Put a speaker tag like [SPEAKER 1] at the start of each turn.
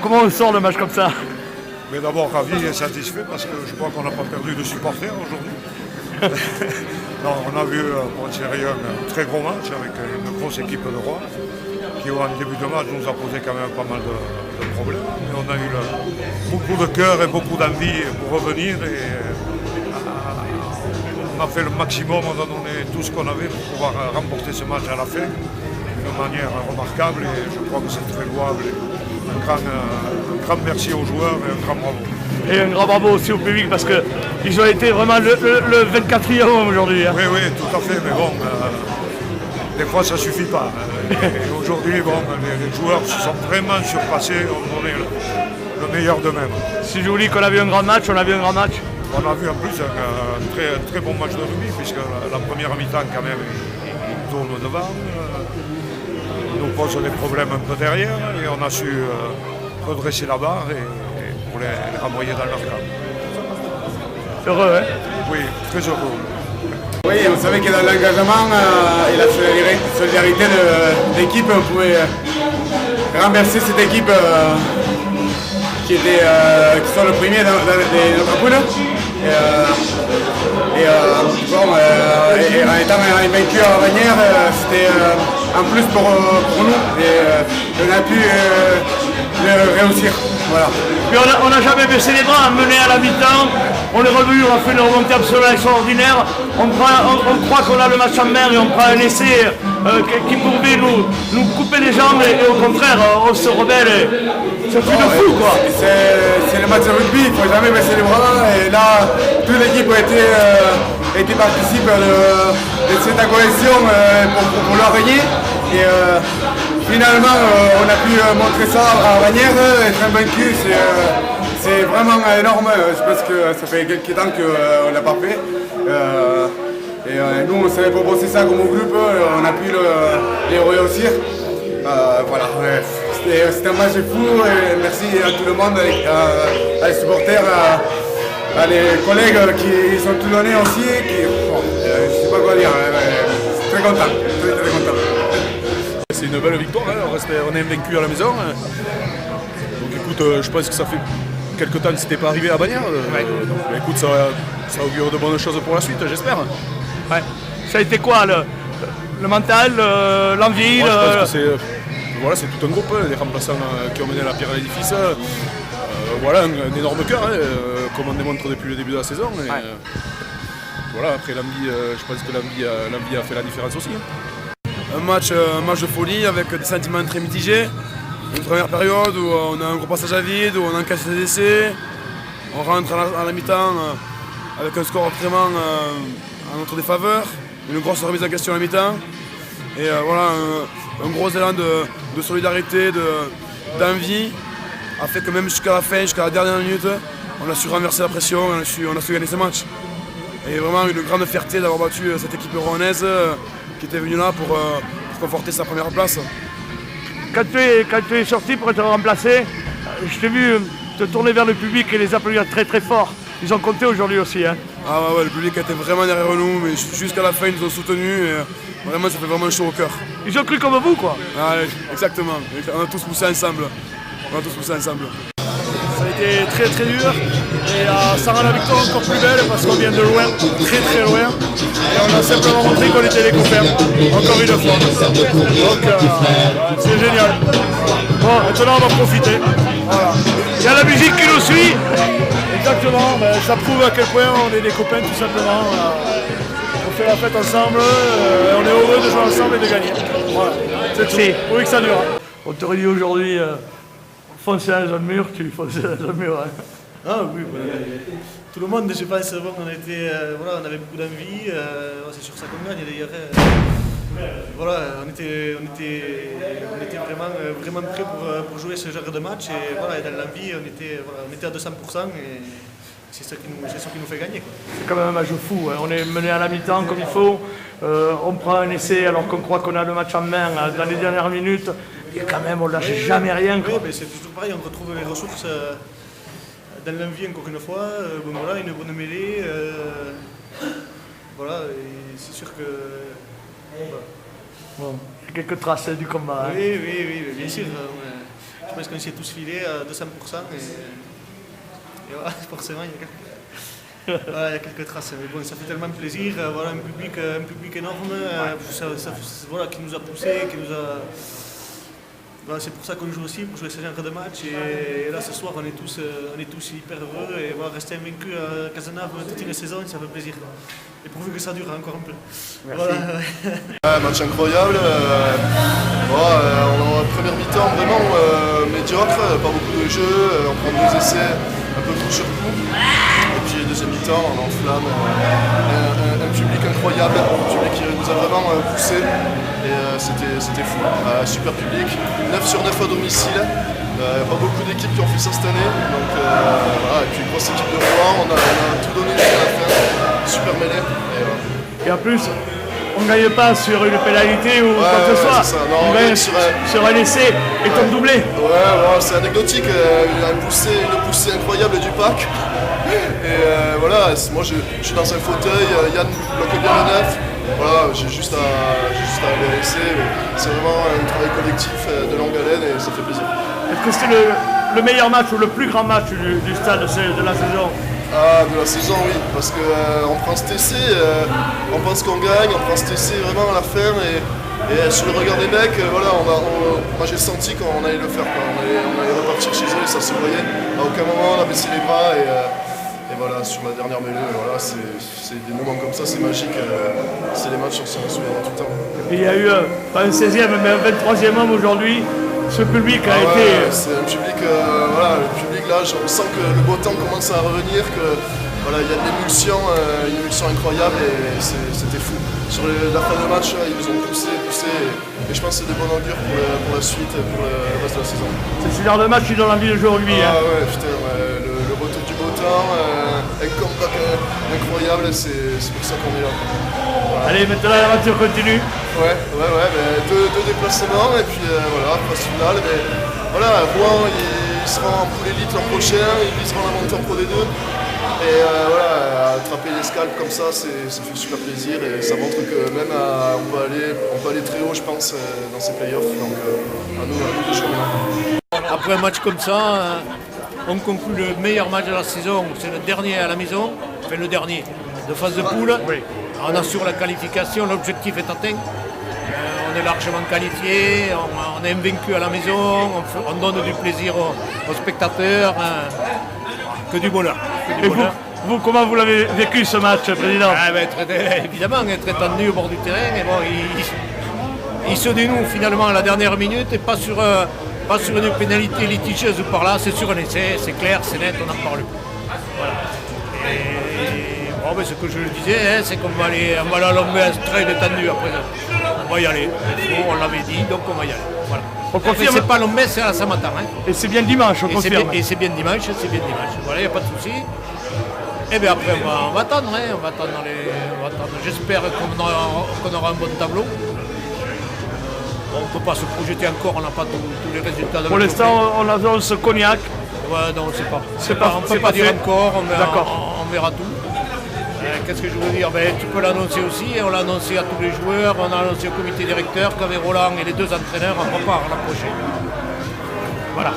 [SPEAKER 1] Comment on sort le match comme ça?
[SPEAKER 2] Mais d'abord ravi et satisfait parce que je crois qu'on n'a pas perdu de supporters aujourd'hui. Non, on a vu pour une série un très gros match avec une grosse équipe de Rouen qui en début de match nous a posé quand même pas mal de problèmes. Mais on a eu beaucoup de cœur et beaucoup d'envie pour revenir et on a fait le maximum, on a donné tout ce qu'on avait pour pouvoir remporter ce match à la fin d'une manière remarquable et je crois que c'est très louable. Un grand merci aux joueurs et un grand bravo.
[SPEAKER 1] Et un grand bravo aussi au public parce qu'ils ont été vraiment le 24e aujourd'hui. Hein.
[SPEAKER 2] Oui, oui, tout à fait, mais bon, des fois ça ne suffit pas. Et aujourd'hui, bon, les joueurs se sont vraiment surpassés, ont donné le meilleur d'eux-mêmes.
[SPEAKER 1] Si je vous dis qu'on a vu un grand match, on a vu un grand match.
[SPEAKER 2] On a vu en plus un très bon match de rugby, puisque la première mi-temps quand même, il tourne devant. Il nous pose des problèmes un peu derrière et on a su redresser la barre et pour les renvoyer dans leur camp.
[SPEAKER 1] Heureux, hein?
[SPEAKER 2] Oui, très heureux.
[SPEAKER 3] Oui, on savait que dans l'engagement et la solidarité de l'équipe, on pouvait renverser cette équipe qui sont le premier dans notre poule. Et en étant vaincu à Bagnères, c'était en plus pour nous et on a pu le réussir. Voilà.
[SPEAKER 1] Puis on n'a jamais baissé les bras, mené à la mi-temps, on est revenu, on a fait une remontée absolument extraordinaire, on croit qu'on a le match en main et on prend un essai qui pouvait nous couper les jambes et au contraire on se rebelle. C'est un truc de fou quoi.
[SPEAKER 3] C'est le match de rugby, il ne faut jamais baisser les bras et là toute l'équipe a été participe de cette cohésion pour leur régner. Et finalement, on a pu montrer ça à Bagnères, être invaincu, c'est vraiment énorme. Je pense que ça fait quelques temps qu'on ne l'a pas fait. Et nous, on savait proposer ça comme groupe, on a pu les réussir. Voilà, c'était un match fou et merci à tout le monde, à les supporters, à les collègues qui sont tout donnés aussi. Je ne sais pas quoi dire, très content, très content.
[SPEAKER 4] C'est une belle victoire, hein. On est invaincu à la maison. Donc écoute, je pense que ça fait quelques temps que c'était pas arrivé à Bagnères. Donc, écoute, ça augure de bonnes choses pour la suite, j'espère.
[SPEAKER 1] Ouais. Ça a été quoi le mental, l'envie?
[SPEAKER 4] Je pense que c'est tout un groupe, les remplaçants qui ont mené la pierre à l'édifice. Voilà, un énorme cœur, comme on démontre depuis le début de la saison. Et, voilà, après l'envie, je pense que l'envie a fait la différence aussi.
[SPEAKER 5] Un match de folie avec des sentiments très mitigés. Une première période où on a un gros passage à vide, où on encaisse des essais. On rentre à la mi-temps avec un score vraiment en notre défaveur. Une grosse remise en question à la mi-temps. Et voilà, un gros élan de solidarité, d'envie a fait que même jusqu'à la fin, jusqu'à la dernière minute, on a su renverser la pression, on a su gagner ce match. Et vraiment une grande fierté d'avoir battu cette équipe rouennaise qui était venue là pour conforter sa première place.
[SPEAKER 1] Quand tu es sorti pour être remplacé, je t'ai vu te tourner vers le public et les applaudir très très fort. Ils ont compté aujourd'hui aussi. Hein.
[SPEAKER 5] Ah ouais, le public était vraiment derrière nous, mais jusqu'à la fin ils nous ont soutenus et vraiment ça fait vraiment chaud au cœur.
[SPEAKER 1] Ils ont cru comme vous quoi.
[SPEAKER 5] Ah, exactement, on a tous poussé ensemble.
[SPEAKER 6] Ça a été très très dur et ça rend la victoire encore plus belle parce qu'on vient de loin, très très loin. Et on a simplement montré qu'on était les copains, encore une fois. Donc c'est génial. Bon, maintenant on va profiter. Voilà.
[SPEAKER 1] Il y a la musique qui nous suit.
[SPEAKER 6] Exactement, ça prouve à quel point on est des copains tout simplement. On fait la fête ensemble, on est heureux de jouer ensemble et de gagner. Voilà, c'est tout. Oui que ça dure.
[SPEAKER 1] On t'aurait dit aujourd'hui, foncer dans un mur, tu fonces dans un mur. Hein.
[SPEAKER 6] Ah oui, tout le monde, je pense, bon, on avait beaucoup d'envie, c'est sur ça qu'on gagne d'ailleurs. Voilà, on était vraiment prêts pour jouer ce genre de match et voilà, et dans l'envie, on était à 200% et c'est ce qui nous fait gagner. Quoi.
[SPEAKER 1] C'est quand même un match fou, hein. On est mené à la mi-temps comme il faut, on prend un essai alors qu'on croit qu'on a le match en main dans les dernières minutes et quand même on lâche jamais rien. Quoi.
[SPEAKER 6] Oui, mais c'est toujours pareil, on retrouve les ressources dans l'envie encore une fois, bon, voilà, une bonne mêlée, voilà, et c'est sûr que...
[SPEAKER 1] Bon, quelques traces du combat.
[SPEAKER 6] Oui, bien sûr.
[SPEAKER 7] je pense qu'on s'y est tous filés à 200%. Et voilà, forcément, il y a quelques traces. Mais bon, ça fait tellement plaisir. Voilà, un public énorme voilà, qui nous a poussés, qui nous a... Voilà, c'est pour ça qu'on joue aussi, pour jouer ce genre de match. Et là, ce soir, on est tous hyper heureux. Et voilà, rester invaincu à Cazenave toute une saison, ça fait plaisir. Et pourvu que ça dure encore un peu. Voilà.
[SPEAKER 8] Match incroyable. Première mi-temps vraiment médiocre, pas beaucoup de jeu, on prend 2 essais, un peu tout sur coup. Et puis deuxième mi-temps, on enflamme. Un public incroyable, un public qui nous a vraiment poussé. Et c'était fou. Super public. 9 sur 9 à domicile. Il n'y a pas beaucoup d'équipes qui ont fait ça cette année. Donc, voilà. Et puis grosse équipe de Rouen, on a tout donné jusqu'à la fin. Super mêlée.
[SPEAKER 1] Et en plus, on ne gagne pas sur une pénalité ou quoi que ce soit. On gagne sur un essai et ton doublé.
[SPEAKER 8] Ouais, c'est anecdotique. Une poussée incroyable du pack. Et voilà, moi je suis dans un fauteuil, Yann bloque bien le 9. Voilà, j'ai juste à aller laisser. C'est vraiment un travail collectif de longue haleine et ça fait plaisir.
[SPEAKER 1] Est-ce que c'était le meilleur match ou le plus grand match du stade de la saison?
[SPEAKER 8] De la saison, oui, parce qu'on prend ce TC, on pense qu'on gagne, on prend ce TC vraiment à la fin et sur le regard des mecs, voilà, moi j'ai senti qu'on allait le faire, quoi. On allait repartir chez eux et ça se voyait. À aucun moment on a baissé les bras et voilà, sur la dernière mêlée, voilà, c'est des moments comme ça, c'est magique, c'est les matchs, on s'en souvient tout le temps.
[SPEAKER 1] Et il y a eu pas un 16e mais un 23e homme aujourd'hui. Ce public a été...
[SPEAKER 8] C'est un public, voilà, le public là, on sent que le beau temps commence à revenir, que voilà, il y a une émulsion incroyable et c'était fou. Sur la fin de match, ils nous ont poussé et je pense que c'est de bon augure pour la suite, pour le reste de la saison.
[SPEAKER 1] C'est ce genre de match qui donne envie de jouer aujourd'hui.
[SPEAKER 8] Ouais, putain, le retour du beau temps, un comeback incroyable, c'est pour ça qu'on est là.
[SPEAKER 1] Voilà. Allez, maintenant l'aventure continue.
[SPEAKER 8] Ouais, deux déplacements et puis voilà, phase finale. Mais voilà, Rouen, ils seront en poule élite l'an prochain, ils viseront la montée en Pro D2. Et voilà, attraper l'escalade comme ça fait super plaisir et ça montre que même on peut aller très haut, je pense, dans ces playoffs. Donc à nous de jouer maintenant.
[SPEAKER 9] Après un match comme ça, on conclut le meilleur match de la saison, c'est le dernier à la maison, enfin le dernier de phase de poule. Oui. On assure la qualification, l'objectif est atteint. On est largement qualifié, on est invaincu à la maison, on donne du plaisir aux spectateurs. Que du bonheur.
[SPEAKER 1] Et vous, comment vous l'avez vécu ce match, Président?
[SPEAKER 9] Évidemment, très tendu au bord du terrain. Et bon, il se dénoue finalement à la dernière minute et pas sur une pénalité litigieuse ou par là, c'est sur un essai, c'est clair, c'est net, on n'en parle plus. Voilà. Et bon, ce que je le disais, c'est qu'on va aller à l'ambiance très détendue après. On va y aller. On l'avait dit, donc on va y aller. Voilà.
[SPEAKER 1] On confirme.
[SPEAKER 9] C'est pas l'Ombès, c'est à la Samatan.
[SPEAKER 1] Et c'est bien dimanche, on confirme.
[SPEAKER 9] Et c'est bien dimanche, Voilà, il n'y a pas de souci. Et bien après, on va attendre. On va attendre. J'espère qu'on aura un bon tableau. On ne peut pas se projeter encore, on n'a pas tous les résultats.
[SPEAKER 1] Pour l'instant, on annonce Cognac.
[SPEAKER 9] Ouais, non, on ne peut pas dire encore, on verra tout. Qu'est-ce que je veux dire? Tu peux l'annoncer aussi, on l'a annoncé à tous les joueurs, on a annoncé au comité directeur qu'avec Roland et les 2 entraîneurs, on repart la prochaine. Voilà.